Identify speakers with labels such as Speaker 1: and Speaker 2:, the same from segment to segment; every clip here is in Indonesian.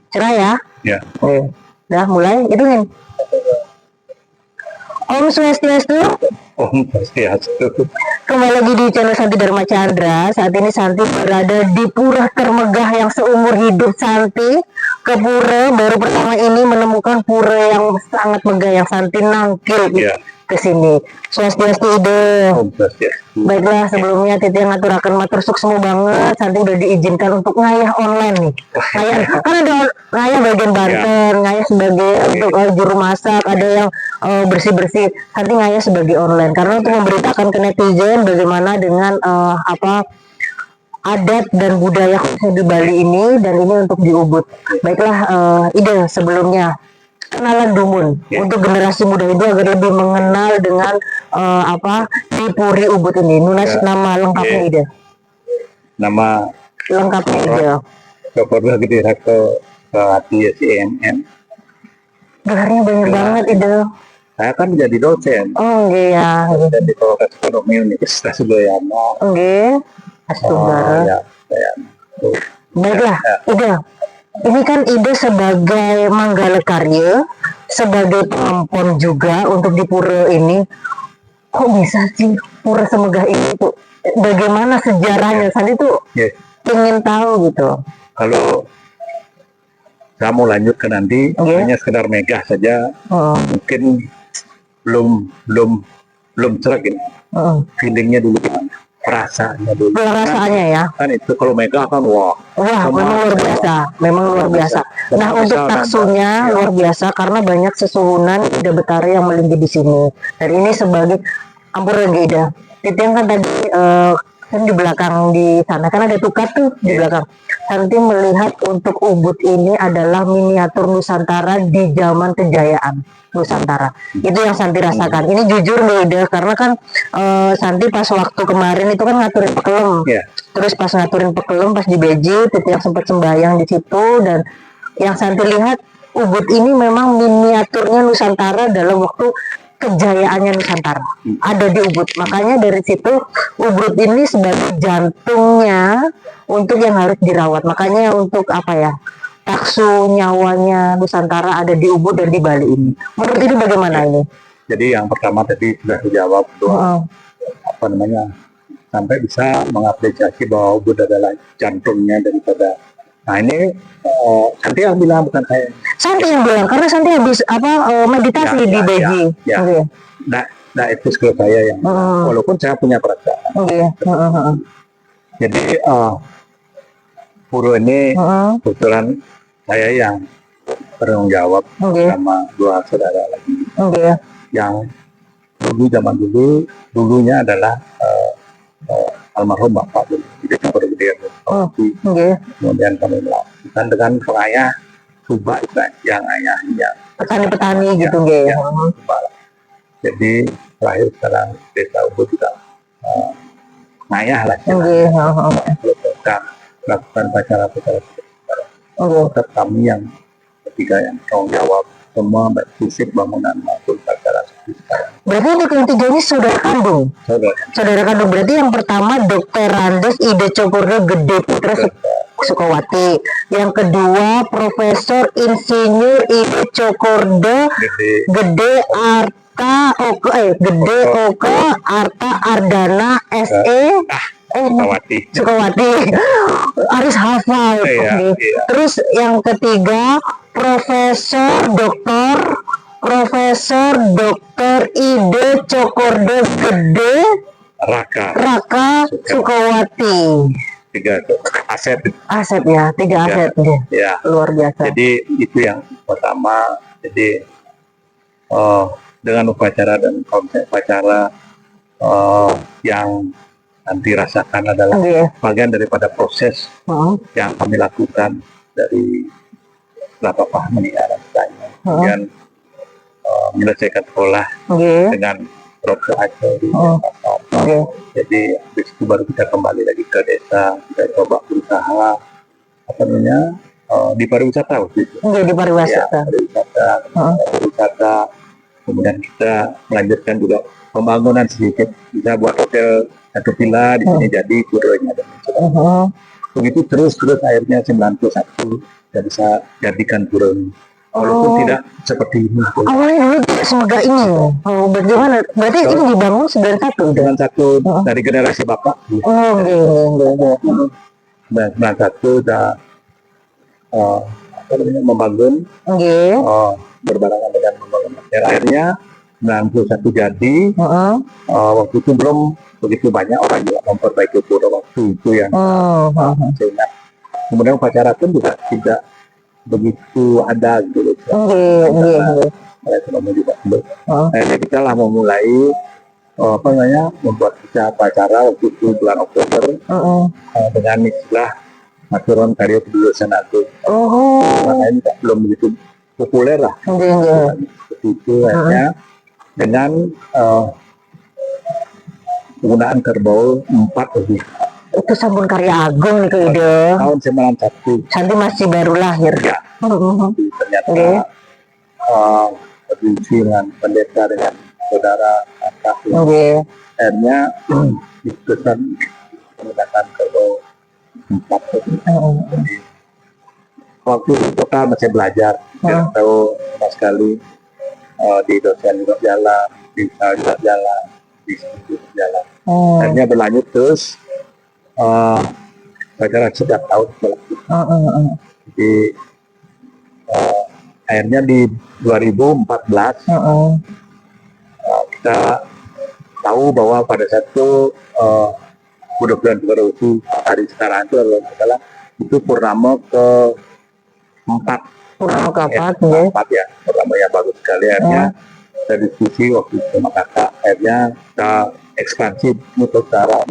Speaker 1: Cerah ya?
Speaker 2: Ya.
Speaker 1: Oke. Udah mulai? Hitungin. Om Swastiastu.
Speaker 2: Om Swastiastu.
Speaker 1: Kembali lagi di channel Santi Dharma Chandra. Saat ini Santi berada di pura termegah yang seumur hidup Santi. Ke pura baru pertama ini menemukan pura yang sangat megah yang Santi nangkil ke sini. Swastiastu ide.
Speaker 2: Om Swastiastu.
Speaker 1: Baiklah, sebelumnya Titi ngaturakan matur suksemu banget. Santi udah diizinkan untuk ngayah online nih. Ngayah, kan ada ngayah bagian Banten, ngayah sebagai untuk juru masak, ada yang bersih-bersih. Santi ngayah sebagai online karena untuk memberitakan ke netizen bagaimana dengan adat dan budaya khususnya di Bali ini, dan ini untuk di Ubud. Baiklah, ide sebelumnya kenalan Dumun untuk generasi muda itu agar lebih mengenal dengan di Puri Ubud ini. Nunas nama lengkapnya ide.
Speaker 2: Nama
Speaker 1: lengkapnya ide.
Speaker 2: Dr. Gede Rakto Hati SIMM.
Speaker 1: Gelarnya banyak banget ide.
Speaker 2: Saya kan menjadi dosen.
Speaker 1: Oh iya.
Speaker 2: Dan di Fakultas Ekonomi Universitas Udayana.
Speaker 1: Oke. Astumbara. Baiklah, ide. Ini kan ide sebagai Manggala Karya, sebagai pelampon juga untuk di pura ini. Kok bisa sih pura semegah ini tuh? Bagaimana sejarahnya? Santi tuh ingin tahu gitu.
Speaker 2: Kalau saya mau lanjut ke nanti, hanya sekedar megah saja. Mungkin belum cerah gini. Feelingnya dulu gimana? Perasaannya dulu.
Speaker 1: Perasaannya ya.
Speaker 2: Kan itu kalau megah kan wah
Speaker 1: memang luar biasa, memang luar biasa. Nah, untuk taksunya luar biasa karena banyak sesuhunan Ida Betara yang melinggi di sini. Dan ini sebagai ampun Ida. Titian kan tadi kan di belakang di sana kan ada tukat tuh di belakang. Santi melihat untuk Ubud ini adalah miniatur Nusantara di zaman kejayaan Nusantara. Itu yang Santi rasakan. Ini jujur nih Ida, karena kan Santi pas waktu kemarin itu kan ngaturin pekelem. Terus pas ngaturin pekelem pas di Beji, Titi yang sempat sembahyang di situ, dan yang Santi lihat Ubud ini memang miniaturnya Nusantara dalam waktu kejayaannya Nusantara ada di Ubud. Makanya dari situ Ubud ini sebagai jantungnya untuk yang harus dirawat. Makanya untuk taksu nyawanya Nusantara ada di Ubud dan di Bali ini. Menurut ini bagaimana ini?
Speaker 2: Jadi yang pertama tadi sudah dijawab sampai bisa mengapresiasi bahwa Ubud adalah jantungnya daripada. Nah ini Santi yang bilang, bukan saya.
Speaker 1: Santi yang bilang, karena Santi habis meditasi di Beji.
Speaker 2: Nah itu skill saya yang walaupun saya punya perasaan. Jadi pura ini kebetulan saya yang bertanggung jawab sama dua saudara lagi. Yang zaman dulunya adalah almarhum Bapak dulu. Kemudian kami melakukan dengan pengayah Subak yang ayahnya
Speaker 1: petani-petani gitu
Speaker 2: jadi terakhir sekarang desa Ubud juga ngayah lah melakukan pacara-pacara kami yang ketiga yang tanggung jawab semua baik fisik bangunan maupun pacara seperti sekarang.
Speaker 1: Berarti untuk yang tiga ini saudara kandung? Saudara kandung. Berarti yang pertama Dr. Randes Ida Cokorda Gede Putra Sukawati. Yang kedua Profesor Insinyur Ida Cokorda Gede Arta Arta Ardana SE Sukawati. Harus hafal. Terus yang ketiga Profesor Dr. Ide Cokorda Gede Raka Sukawati.
Speaker 2: Tiga aset
Speaker 1: ya, tiga aset luar biasa.
Speaker 2: Jadi itu yang pertama. Jadi dengan upacara dan konsep upacara yang nanti rasakan adalah bagian daripada proses yang kami lakukan dari berapa Pak meninggal kemudian menyelesaikan sekolah dengan Prof. Aceh di Jakarta. Jadi habis itu baru kita kembali lagi ke desa, kita coba berusaha di pariwisata waktu itu.
Speaker 1: Di pariwisata.
Speaker 2: Kemudian kita melanjutkan juga pembangunan sedikit, bisa buat hotel satu villa di sini jadi puranya dan begitu terus akhirnya 91 tidak bisa jadikan pura. Walaupun tidak seperti ini.
Speaker 1: Awalnya dulu tidak semegah ini. Oh, bagaimana? Berarti ini dibangun 91
Speaker 2: dengan satu dari generasi bapak.
Speaker 1: Oh, enggak.
Speaker 2: 91 sudah membangun berbarengan dengan membangun. Dan akhirnya 91 jadi. Waktu itu belum begitu banyak orang juga memperbaiki pura waktu itu yang sehingga kemudian upacara pun juga tidak begitu ada gitu. Ekonomi juga belum. Akhirnya kita lah memulai membuat kita upacara waktu itu bulan Oktober dengan istilah Maturon Karyo Kedulusan Agung. Makanya ini belum begitu populer lah. Seperti itu akhirnya dengan penggunaan kerbau 4 lebih.
Speaker 1: Itu Sabun Karya Agung nih ide.
Speaker 2: Tahun 91.
Speaker 1: Santi masih baru lahir.
Speaker 2: Ya. Ternyata berdiskusi dengan pendeta dengan saudara kakak. Akhirnya diskusikan menggunakan kerbau 4 lebih. Waktu itu kita masih belajar, tidak tahu sama sekali. Di dosen juga jalan, di usaha juga jalan, di situ jalan. Akhirnya berlanjut terus. Upacara setiap tahun jadi akhirnya di 2014 kita tahu bahwa pada saat itu bulan Revolusi hari sekarang itu adalah itu purnama ke-4 ya, purnama yang bagus sekali. Akhirnya kita diskusi waktu itu sama kakak, akhirnya kita ekspansi untuk cara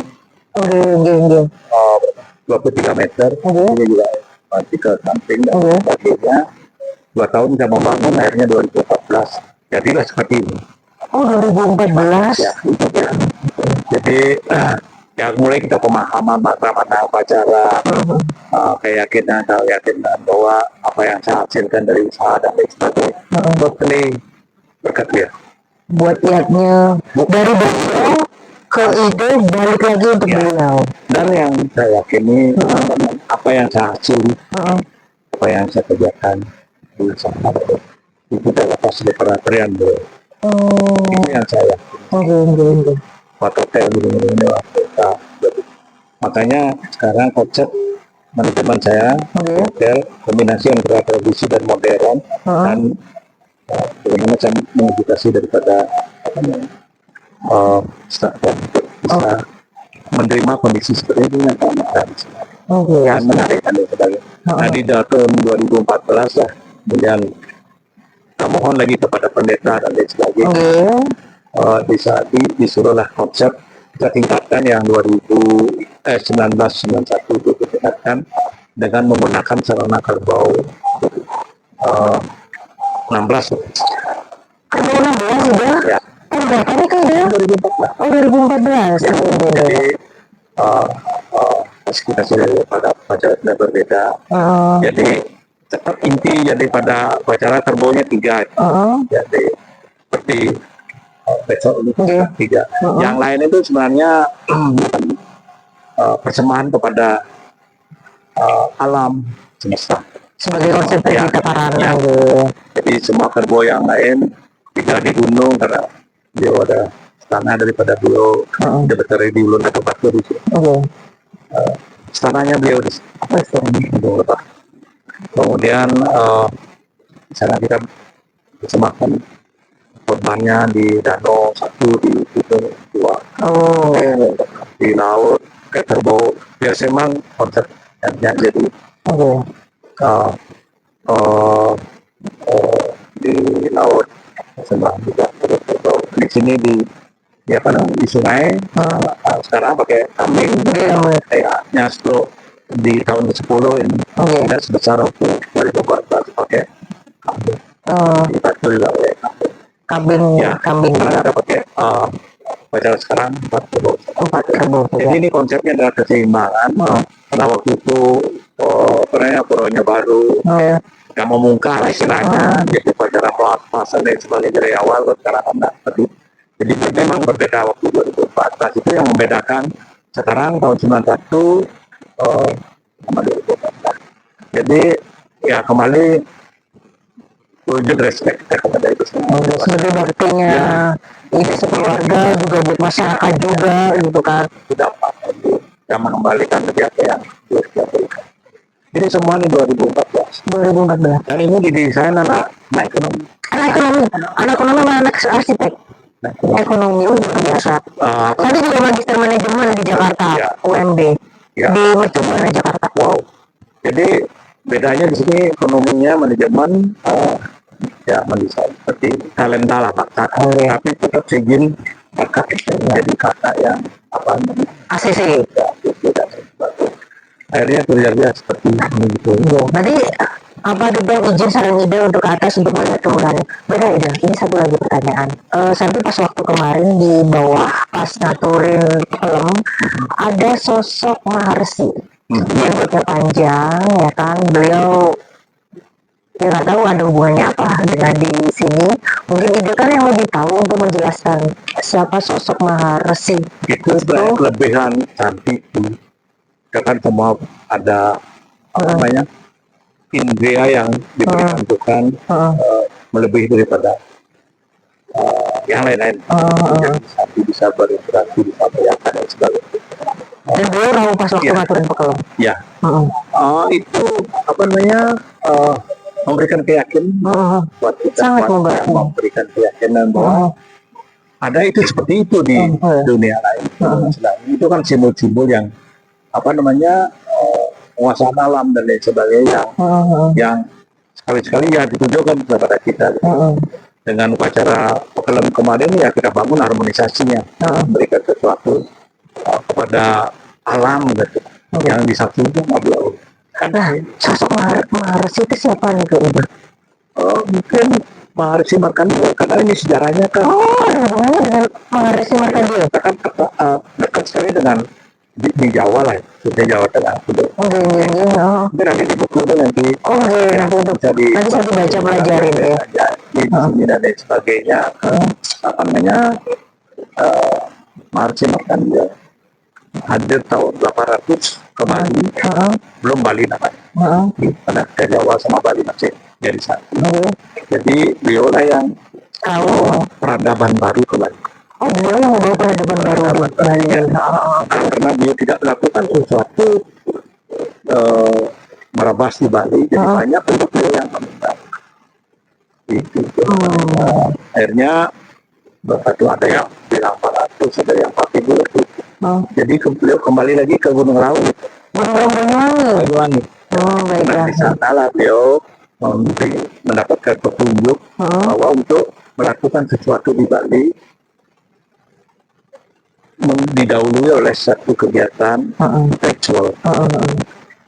Speaker 2: 23 meter, ini juga masih ke samping dan sebagainya. 2 tahun kita membangun, akhirnya 2014 jadilah seperti ini.
Speaker 1: 2014
Speaker 2: ya. Jadi yang mulai kita pemahaman mata-mata upacara, keyakinan bahwa apa yang saya hasilkan dari usaha dan lain sebagainya ini berkat dia.
Speaker 1: Buat lihatnya dari beliau ke ide balik lagi untuk beliau.
Speaker 2: Dan yang saya yakini apa yang saya hasil, apa yang saya kerjakan di usaha itu tidak lepas dari perhatian beliau. Itu yang saya yakini. Hotel dulu makanya sekarang konsep manajemen saya hotel kombinasi antara tradisi dan modern dan bagaimana saya mengedukasi daripada bisa menerima kondisi seperti ini dan menarik dan sebagainya. Nah di tahun 2014 lah kemudian mohon lagi kepada pendeta dan lain sebagainya. Disuruhlah konsep kita tingkatkan yang 1991 itu ditingkatkan dengan menggunakan sarana kerbau 16.
Speaker 1: Kerbau 16 sudah?
Speaker 2: Ya.
Speaker 1: Tadi kan dia 2014.
Speaker 2: Jadi kita sudah pada upacara berbeda. Jadi tetap inti jadi pada upacara kerbaunya 3. Jadi seperti besok ini 3. Yang lain itu sebenarnya persembahan kepada alam semesta
Speaker 1: sebagai konsep kita parana.
Speaker 2: Jadi semua kerbau yang lain tidak di gunung karena beliau ada istana daripada beliau sudah berteri di Ulun atau Batu di sini. Istananya beliau di sini. Kemudian sana kita persembahkan korbannya di danau 1, di gunung 2, di laut kayak kerbau. Biasa memang konsepnya jadi di laut sembah juga kerbau. Di sini di sungai sekarang pakai kambing kayaknya di tahun ke-10 ini tidak sebesar waktu 2014 pakai kambing. Di Batu juga kambing ada pakai upacara sekarang 4 kerbau. Jadi ini konsepnya adalah keseimbangan. Karena waktu itu puranya baru yang memungkah istilahnya, jadi upacara pasal dan sebagainya dari awal sekarang enggak. Jadi memang berbeda waktu 2014 itu yang membedakan sekarang tahun 91 sama 2014. Jadi ya kembali wujud respect kepada itu semua.
Speaker 1: Sebagai baktinya itu sekeluarga juga buat masyarakat juga gitu kan.
Speaker 2: Tidak apa-apa yang mengembalikan ke apa yang harus kita berikan. Ini semua ini 2014. Dan ini didesain anak ekonomi.
Speaker 1: Anak ekonomi sama anak arsitek. Ekonomi luar biasa. Tadi juga magister manajemen di Jakarta,
Speaker 2: Ya.
Speaker 1: UMB
Speaker 2: Ya.
Speaker 1: di Mercubuana Jakarta.
Speaker 2: Wow. Jadi bedanya di sini ekonominya manajemen ya mendesain seperti talenta lah Pak. Tapi tetap segin bakat jadi kakak yang apa namanya
Speaker 1: ACC.
Speaker 2: ya, tidak akhirnya kerja seperti ini gitu.
Speaker 1: Berarti apa dibilang izin saran ide untuk ke atas untuk melihat kemudahan. Beda ide. Ini satu lagi pertanyaan. Sampai pas waktu kemarin di bawah pas ngaturin film ada sosok Maharsi. Rambutnya panjang ya kan. Beliau ya nggak tahu ada hubungannya apa dengan di sini. Mungkin ide kan yang lebih tahu untuk menjelaskan siapa sosok Maharsi.
Speaker 2: Itu sebenarnya kelebihan cantik kan semua ada apa namanya indria yang diberikan Tuhan melebihi daripada yang lain-lain. Jadi bisa berinteraksi, bisa bayangkan dan sebagainya.
Speaker 1: Dan beliau tahu pas waktu ngaturin film.
Speaker 2: Ya, itu apa namanya memberikan keyakinan buat kita,
Speaker 1: Sangat membantu.
Speaker 2: memberikan keyakinan bahwa ada itu seperti itu di dunia lain. Selain itu kan simbol-simbol yang apa namanya penguasaan alam dan lain sebagainya yang sekali-sekali ya ditunjukkan kepada kita. Dengan upacara film kemarin ya kita bangun harmonisasinya, memberikan sesuatu kepada alam gitu, yang disaksikan beliau.
Speaker 1: Nah, sosok Maharsi itu siapa nih Kak Ibu?
Speaker 2: Mungkin Maharsi Markandeya karena ini sejarahnya kan.
Speaker 1: Ada hubungannya dengan Maharsi Markandeya.
Speaker 2: Kan dekat sekali dengan di Jawa lah, di Jawa Tengah. Nanti nanti di buku itu nanti.
Speaker 1: Nanti saya baca pelajarin ya.
Speaker 2: Di sini dan lain sebagainya. Apa namanya? Maharsi Markandeya hadir tahun 800 ke Bali, belum Bali namanya. Karena ke Jawa sama Bali masih jadi satu. Jadi beliau lah yang peradaban baru ke Bali.
Speaker 1: Beliau yang membawa peradaban baru ke Bali.
Speaker 2: Karena beliau tidak melakukan sesuatu merabas di Bali, jadi banyak untuk beliau yang meminta. Itu. Akhirnya itu ada yang bilang 400, ada yang 40. Jadi beliau kembali lagi ke Gunung Raung. Banyuwangi. Nah, di sana lah beliau mendapatkan petunjuk bahwa untuk melakukan sesuatu di Bali didahului oleh satu kegiatan ritual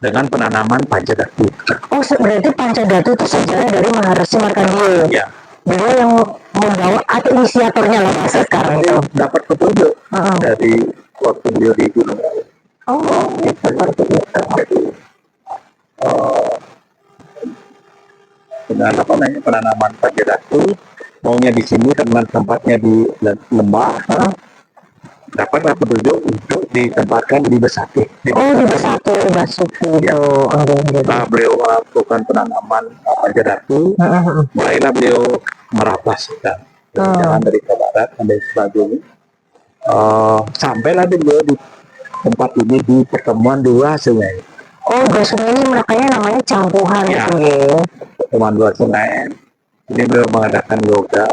Speaker 2: dengan penanaman Pancadatu.
Speaker 1: Berarti Pancadatu itu sejarah dari Maharsi Markandeya.
Speaker 2: Ya.
Speaker 1: Beliau yang membawa atau inisiatornya lah masa sekarang itu.
Speaker 2: Dapat petunjuk dari waktu beliau di Gunung Raung. Seperti itu. Dengan apa namanya penanaman Pancadatu, maunya di sini karena tempatnya di lembah, dapatlah petunjuk untuk ditempatkan di Besaki.
Speaker 1: Di Besaki, di Basuki itu.
Speaker 2: Setelah beliau melakukan penanaman Pancadatu, mulailah beliau merapas dan berjalan dari ke barat dan sebagainya. Sampailah beliau di tempat ini di pertemuan dua sungai.
Speaker 1: Dua sungai ini makanya namanya campuhan sungai.
Speaker 2: Pertemuan dua sungai. Ini beliau mengadakan yoga